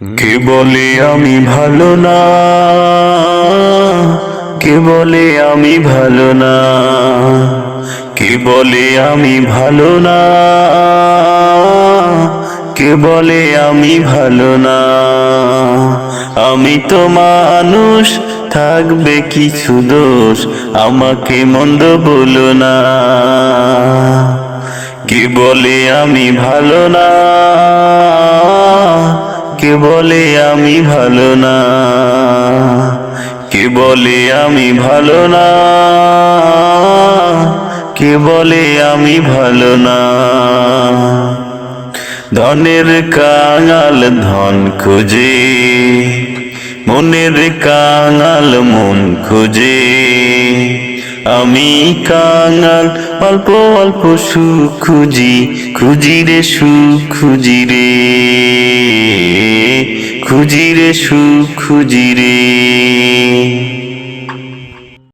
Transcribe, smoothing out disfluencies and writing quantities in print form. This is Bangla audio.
কে বলে আমি ভালো না, কে বলে আমি ভালো না, কে বলে আমি ভালো না, কে বলে আমি ভালো না। আমি তো মানুষ, থাকবে কিছু দোষ, আমাকে মন্দ বলো না। কে বলে আমি ভালো না, কে বলে আমি ভালো না, কে বলে আমি ভালো না, কে বলে আমি ভালো না। ধনের কাঙাল ধন খুঁজে, মনের কাঙাল মন খুঁজে। আমি কাঙাল অল্প অল্প সুখ খুঁজি, খুঁজি রে সুখ খুঁজি রে, খুঁজি রে সুখ খুঁজি রে।